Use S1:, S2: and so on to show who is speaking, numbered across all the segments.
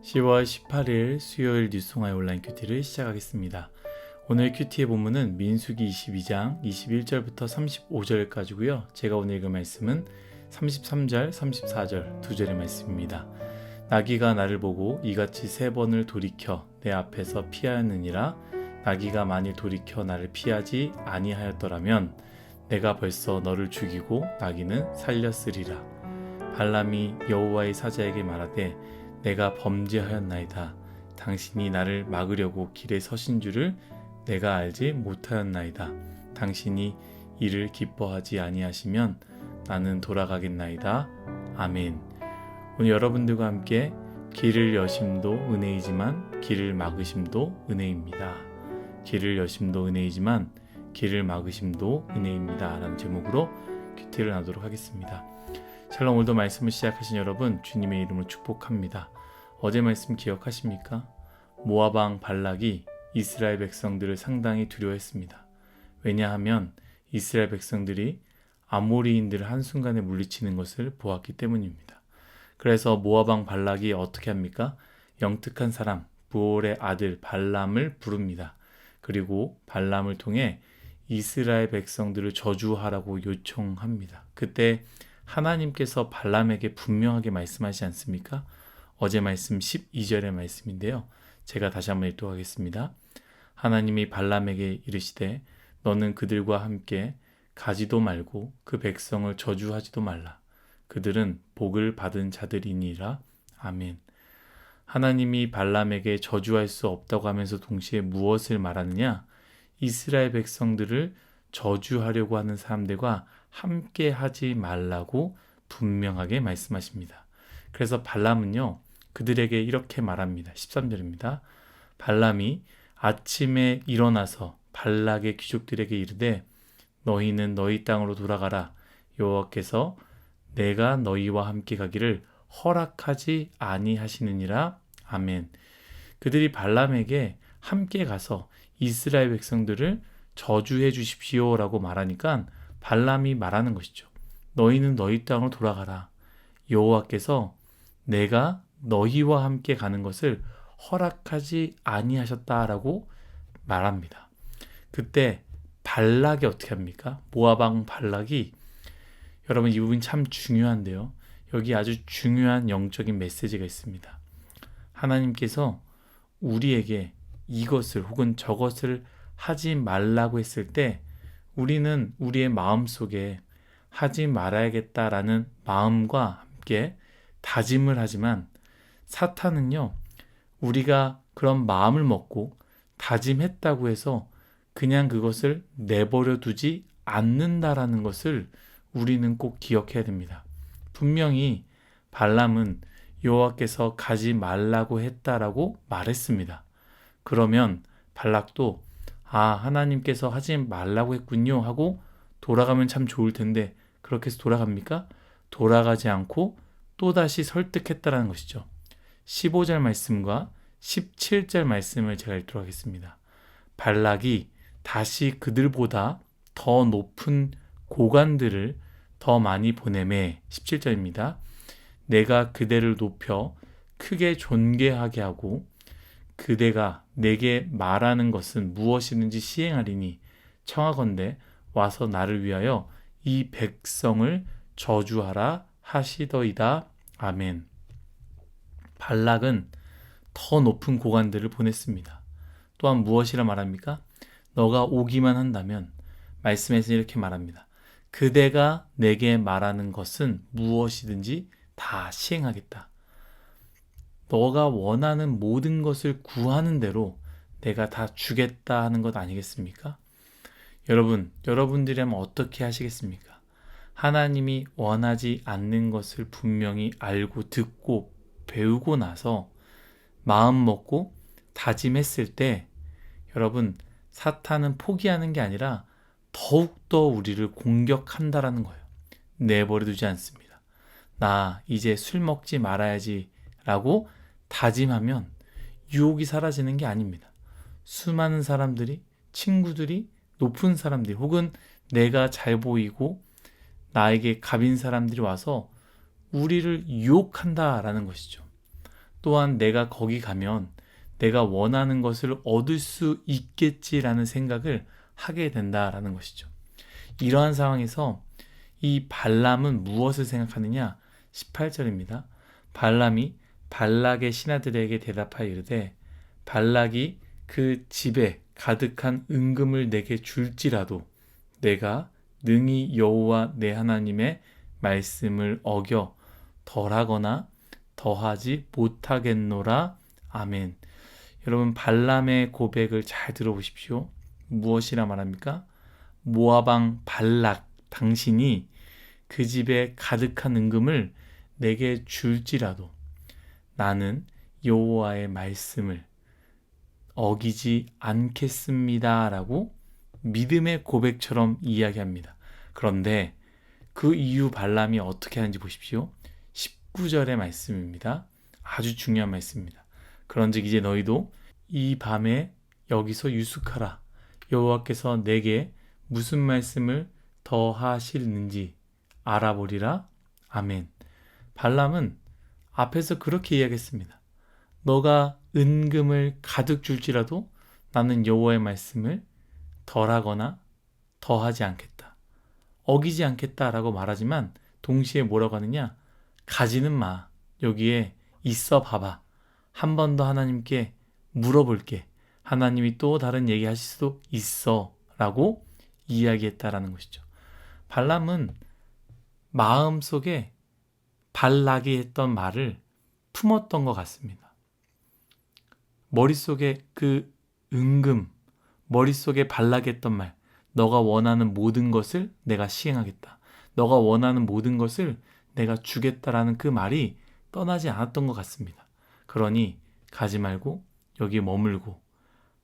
S1: 10월 18일 수요일 뉴스송아의 온라인 큐티를 시작하겠습니다. 오늘 큐티의 본문은 민수기 22장 21절부터 35절까지고요. 제가 오늘 읽은 말씀은 33절, 34절 두 절의 말씀입니다. 나귀가 나를 보고 이같이 3번을 돌이켜 내 앞에서 피하였느니라. 나귀가 만일 돌이켜 나를 피하지 아니하였더라면 내가 벌써 너를 죽이고 나귀는 살렸으리라. 발람이 여호와의 사자에게 말하되 내가 범죄하였나이다. 당신이 나를 막으려고 길에 서신 줄을 내가 알지 못하였나이다. 당신이 이를 기뻐하지 아니하시면 나는 돌아가겠나이다. 아멘. 오늘 여러분들과 함께 길을 여심도 은혜이지만 길을 막으심도 은혜입니다. 길을 여심도 은혜이지만 길을 막으심도 은혜입니다. 라는 제목으로 큐티를 나누도록 하겠습니다. 샬롬. 오늘도 말씀을 시작하신 여러분 주님의 이름으로 축복합니다. 어제 말씀 기억하십니까? 모압 왕 발락이 이스라엘 백성들을 상당히 두려워했습니다. 왜냐하면 이스라엘 백성들이 아모리인들을 한순간에 물리치는 것을 보았기 때문입니다. 그래서 모압 왕 발락이 어떻게 합니까? 영특한 사람 부올의 아들 발람을 부릅니다. 그리고 발람을 통해 이스라엘 백성들을 저주하라고 요청합니다. 그때 하나님께서 발람에게 분명하게 말씀하시지 않습니까? 어제 말씀 12절의 말씀인데요. 제가 다시 한번 읽도록 하겠습니다. 하나님이 발람에게 이르시되 너는 그들과 함께 가지도 말고 그 백성을 저주하지도 말라. 그들은 복을 받은 자들이니라. 아멘. 하나님이 발람에게 저주할 수 없다고 하면서 동시에 무엇을 말하느냐? 이스라엘 백성들을 저주하려고 하는 사람들과 함께 하지 말라고 분명하게 말씀하십니다. 그래서 발람은요, 그들에게 이렇게 말합니다. 13절입니다. 발람이 아침에 일어나서 발락의 귀족들에게 이르되 너희는 너희 땅으로 돌아가라. 여호와께서 내가 너희와 함께 가기를 허락하지 아니하시느니라. 아멘. 그들이 발람에게 함께 가서 이스라엘 백성들을 저주해 주십시오라고 말하니까 발람이 말하는 것이죠. 너희는 너희 땅으로 돌아가라. 여호와께서 내가 너희와 함께 가는 것을 허락하지 아니하셨다라고 말합니다. 그때 발락이 어떻게 합니까? 모압 왕 발락이, 여러분 이 부분이 참 중요한데요. 여기 아주 중요한 영적인 메시지가 있습니다. 하나님께서 우리에게 이것을 혹은 저것을 하지 말라고 했을 때 우리는 우리의 마음속에 하지 말아야겠다라는 마음과 함께 다짐을 하지만 사탄은요, 우리가 그런 마음을 먹고 다짐했다고 해서 그냥 그것을 내버려 두지 않는다라는 것을 우리는 꼭 기억해야 됩니다. 분명히 발람은 여호와께서 가지 말라고 했다라고 말했습니다. 그러면 발락도 하나님께서 하지 말라고 했군요 하고 돌아가면 참 좋을 텐데 그렇게 해서 돌아갑니까? 돌아가지 않고 또다시 설득했다라는 것이죠. 15절 말씀과 17절 말씀을 제가 읽도록 하겠습니다. 발락이 다시 그들보다 더 높은 고관들을 더 많이 보내매. 17절입니다. 내가 그대를 높여 크게 존귀하게 하고 그대가 내게 말하는 것은 무엇이든지 시행하리니 청하건대 와서 나를 위하여 이 백성을 저주하라 하시더이다. 아멘. 발락은 더 높은 고관들을 보냈습니다. 또한 무엇이라 말합니까? 너가 오기만 한다면, 말씀에서 이렇게 말합니다. 그대가 내게 말하는 것은 무엇이든지 다 시행하겠다. 너가 원하는 모든 것을 구하는 대로 내가 다 주겠다 하는 것 아니겠습니까? 여러분들이라면 어떻게 하시겠습니까? 하나님이 원하지 않는 것을 분명히 알고 듣고 배우고 나서 마음 먹고 다짐했을 때 여러분, 사탄은 포기하는 게 아니라 더욱더 우리를 공격한다라는 거예요. 내버려 두지 않습니다. 나 이제 술 먹지 말아야지 라고 다짐하면 유혹이 사라지는 게 아닙니다. 수많은 사람들이, 친구들이, 높은 사람들이 혹은 내가 잘 보이고 나에게 갑인 사람들이 와서 우리를 유혹한다라는 것이죠. 또한 내가 거기 가면 내가 원하는 것을 얻을 수 있겠지라는 생각을 하게 된다라는 것이죠. 이러한 상황에서 이 발람은 무엇을 생각하느냐? 18절입니다. 발람이 발락의 신하들에게 대답하여 이르되 발락이 그 집에 가득한 은금을 내게 줄지라도 내가 능히 여호와 내 하나님의 말씀을 어겨 덜하거나 더하지 못하겠노라. 아멘. 여러분, 발람의 고백을 잘 들어보십시오. 무엇이라 말합니까? 모압 왕 발락 당신이 그 집에 가득한 은금을 내게 줄지라도 나는 여호와의 말씀을 어기지 않겠습니다 라고 믿음의 고백처럼 이야기합니다. 그런데 그 이유 발람이 어떻게 하는지 보십시오. 19절의 말씀입니다. 아주 중요한 말씀입니다. 그런즉 이제 너희도 이 밤에 여기서 유숙하라. 여호와께서 내게 무슨 말씀을 더 하실는지 알아보리라. 아멘. 발람은 앞에서 그렇게 이야기했습니다. 너가 은금을 가득 줄지라도 나는 여호와의 말씀을 덜하거나 더하지 않겠다. 어기지 않겠다라고 말하지만 동시에 뭐라고 하느냐? 가지는 마. 여기에 있어 봐봐. 한 번 더 하나님께 물어볼게. 하나님이 또 다른 얘기 하실 수도 있어 라고 이야기했다라는 것이죠. 발람은 마음속에 발락이 했던 말을 품었던 것 같습니다. 머릿속에 그 은금, 머릿속에 발락이 했던 말, 너가 원하는 모든 것을 내가 시행하겠다. 너가 원하는 모든 것을 내가 주겠다라는 그 말이 떠나지 않았던 것 같습니다. 그러니 가지 말고 여기에 머물고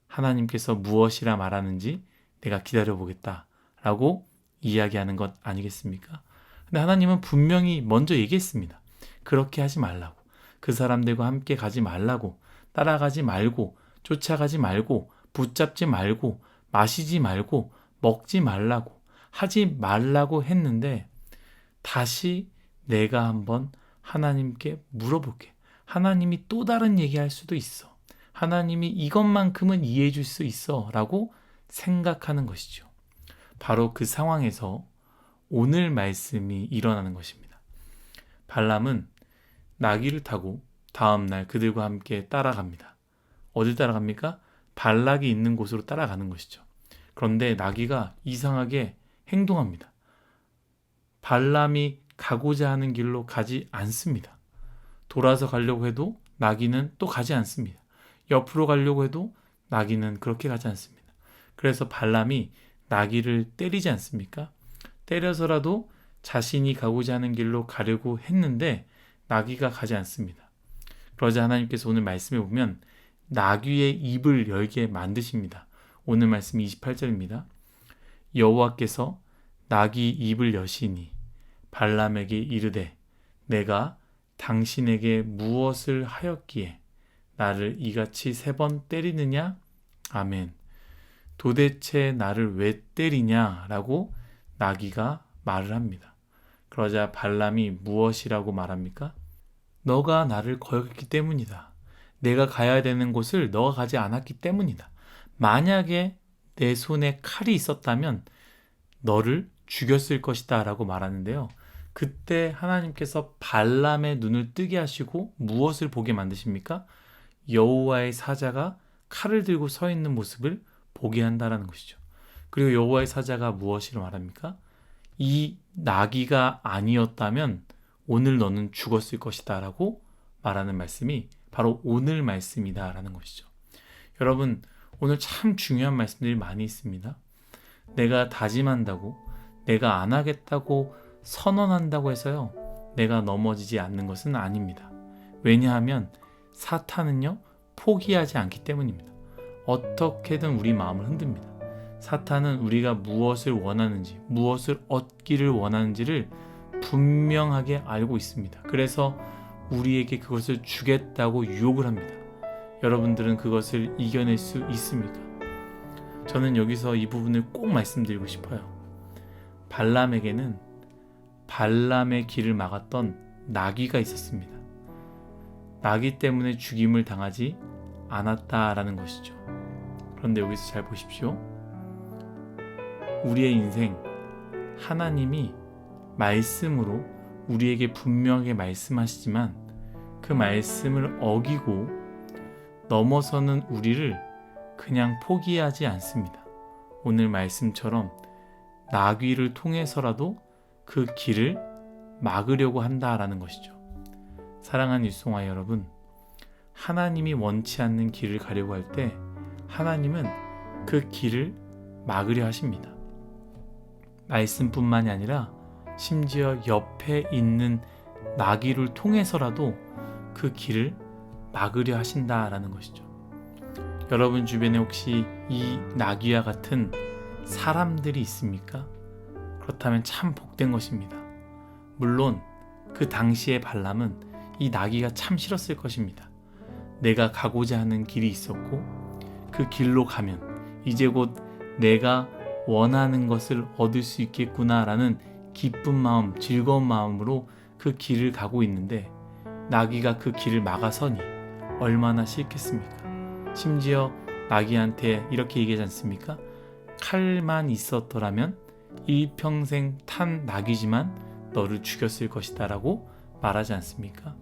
S1: 하나님께서 무엇이라 말하는지 내가 기다려보겠다 라고 이야기하는 것 아니겠습니까? 근데 하나님은 분명히 먼저 얘기했습니다. 그렇게 하지 말라고. 그 사람들과 함께 가지 말라고. 따라가지 말고 쫓아가지 말고 붙잡지 말고 마시지 말고 먹지 말라고 하지 말라고 했는데 다시 내가 한번 하나님께 물어볼게. 하나님이 또 다른 얘기할 수도 있어. 하나님이 이것만큼은 이해해 줄 수 있어 라고 생각하는 것이죠. 바로 그 상황에서 오늘 말씀이 일어나는 것입니다. 발람은 나귀를 타고 다음날 그들과 함께 따라갑니다. 어디 따라갑니까? 발락이 있는 곳으로 따라가는 것이죠. 그런데 나귀가 이상하게 행동합니다. 발람이 가고자 하는 길로 가지 않습니다. 돌아서 가려고 해도 나귀는 또 가지 않습니다. 옆으로 가려고 해도 나귀는 그렇게 가지 않습니다. 그래서 발람이 나귀를 때리지 않습니까? 때려서라도 자신이 가고자 하는 길로 가려고 했는데 나귀가 가지 않습니다. 그러자 하나님께서 오늘 말씀에 보면 나귀의 입을 열게 만드십니다. 오늘 말씀 28절입니다. 여호와께서 나귀 입을 여시니 발람에게 이르되 내가 당신에게 무엇을 하였기에 나를 이같이 3번 때리느냐? 아멘. 도대체 나를 왜 때리냐? 라고 나귀가 말을 합니다. 그러자 발람이 무엇이라고 말합니까? 너가 나를 거역했기 때문이다. 내가 가야 되는 곳을 너가 가지 않았기 때문이다. 만약에 내 손에 칼이 있었다면 너를 죽였을 것이다 라고 말하는데요. 그때 하나님께서 발람의 눈을 뜨게 하시고 무엇을 보게 만드십니까? 여호와의 사자가 칼을 들고 서 있는 모습을 보게 한다는 것이죠. 그리고 여호와의 사자가 무엇이라 말합니까? 이 나귀가 아니었다면 오늘 너는 죽었을 것이다 라고 말하는 말씀이 바로 오늘 말씀이다 라는 것이죠. 여러분, 오늘 참 중요한 말씀들이 많이 있습니다. 내가 다짐한다고, 내가 안 하겠다고 선언한다고 해서요, 내가 넘어지지 않는 것은 아닙니다. 왜냐하면 사탄은요, 포기하지 않기 때문입니다. 어떻게든 우리 마음을 흔듭니다. 사탄은 우리가 무엇을 원하는지, 무엇을 얻기를 원하는지를 분명하게 알고 있습니다. 그래서 우리에게 그것을 주겠다고 유혹을 합니다. 여러분들은 그것을 이겨낼 수 있습니까? 저는 여기서 이 부분을 꼭 말씀드리고 싶어요. 발람에게는 발람의 길을 막았던 나귀가 있었습니다. 나귀 때문에 죽임을 당하지 않았다라는 것이죠. 그런데 여기서 잘 보십시오. 우리의 인생, 하나님이 말씀으로 우리에게 분명하게 말씀하시지만 그 말씀을 어기고 넘어서는 우리를 그냥 포기하지 않습니다. 오늘 말씀처럼 나귀를 통해서라도 그 길을 막으려고 한다라는 것이죠. 사랑하는 일송아 여러분, 하나님이 원치 않는 길을 가려고 할 때 하나님은 그 길을 막으려 하십니다. 말씀뿐만이 아니라 심지어 옆에 있는 나귀를 통해서라도 그 길을 막으려 하신다라는 것이죠. 여러분 주변에 혹시 이 나귀와 같은 사람들이 있습니까? 그렇다면 참 복된 것입니다. 물론 그 당시의 발람은 이 나귀가 참 싫었을 것입니다. 내가 가고자 하는 길이 있었고 그 길로 가면 이제 곧 내가 원하는 것을 얻을 수 있겠구나라는 기쁜 마음, 즐거운 마음으로 그 길을 가고 있는데 나귀가 그 길을 막아서니 얼마나 싫겠습니까? 심지어 나귀한테 이렇게 얘기하지 않습니까? 칼만 있었더라면 일평생 탄 나귀지만 너를 죽였을 것이다 라고 말하지 않습니까?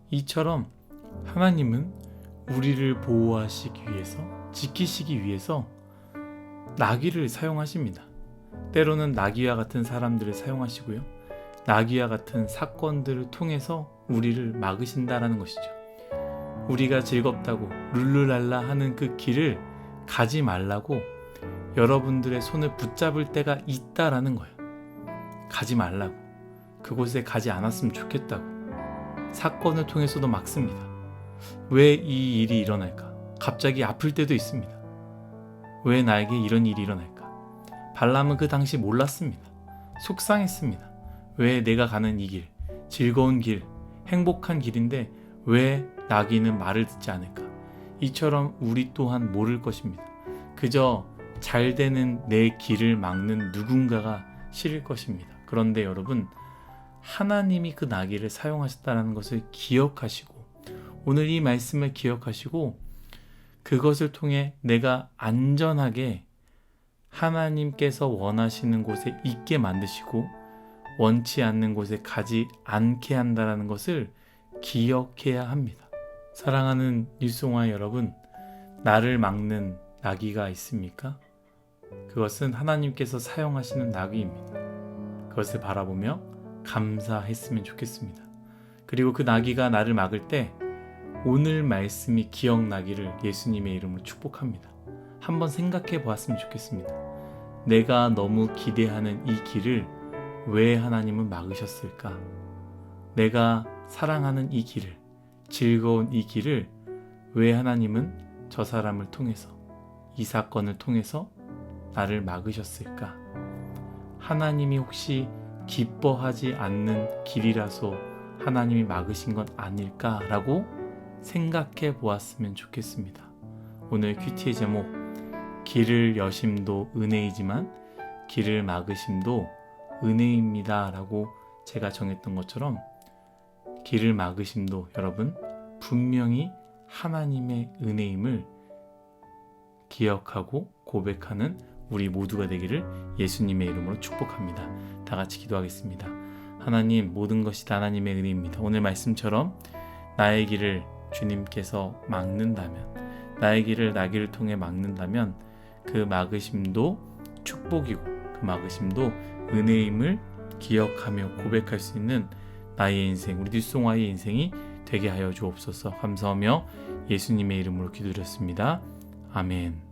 S1: 이처럼 하나님은 우리를 보호하시기 위해서, 지키시기 위해서 나귀를 사용하십니다. 때로는 나귀와 같은 사람들을 사용하시고요. 나귀와 같은 사건들을 통해서 우리를 막으신다라는 것이죠. 우리가 즐겁다고 룰루랄라 하는 그 길을 가지 말라고 여러분들의 손을 붙잡을 때가 있다라는 거예요. 가지 말라고. 그곳에 가지 않았으면 좋겠다고. 사건을 통해서도 막습니다. 왜 이 일이 일어날까? 갑자기 아플 때도 있습니다. 왜 나에게 이런 일이 일어날까? 발람은 그 당시 몰랐습니다. 속상했습니다. 왜 내가 가는 이 길, 즐거운 길, 행복한 길인데 왜 나귀는 말을 듣지 않을까? 이처럼 우리 또한 모를 것입니다. 그저 잘 되는 내 길을 막는 누군가가 싫을 것입니다. 그런데 여러분, 하나님이 그 나귀를 사용하셨다는 것을 기억하시고 오늘 이 말씀을 기억하시고 그것을 통해 내가 안전하게 하나님께서 원하시는 곳에 있게 만드시고 원치 않는 곳에 가지 않게 한다는 것을 기억해야 합니다. 사랑하는 일송아 여러분, 나를 막는 나귀가 있습니까? 그것은 하나님께서 사용하시는 나귀입니다. 그것을 바라보며 감사했으면 좋겠습니다. 그리고 그 나귀가 나를 막을 때 오늘 말씀이 기억나기를 예수님의 이름으로 축복합니다. 한번 생각해 보았으면 좋겠습니다. 내가 너무 기대하는 이 길을 왜 하나님은 막으셨을까? 내가 사랑하는 이 길을, 즐거운 이 길을 왜 하나님은 저 사람을 통해서, 이 사건을 통해서 나를 막으셨을까? 하나님이 혹시 기뻐하지 않는 길이라서 하나님이 막으신 건 아닐까라고 생각해 보았으면 좋겠습니다. 오늘 큐티의 제목, 길을 여심도 은혜이지만 길을 막으심도 은혜입니다 라고 제가 정했던 것처럼 길을 막으심도 여러분 분명히 하나님의 은혜임을 기억하고 고백하는 우리 모두가 되기를 예수님의 이름으로 축복합니다. 다 같이 기도하겠습니다. 하나님, 모든 것이 다 하나님의 은혜입니다. 오늘 말씀처럼 나의 길을 주님께서 막는다면, 나의 길을 나귀를 통해 막는다면 그 막으심도 축복이고 그 막으심도 은혜임을 기억하며 고백할 수 있는 나의 인생, 우리 뒷송아의 인생이 되게 하여 주옵소서. 감사하며 예수님의 이름으로 기도드렸습니다. 아멘.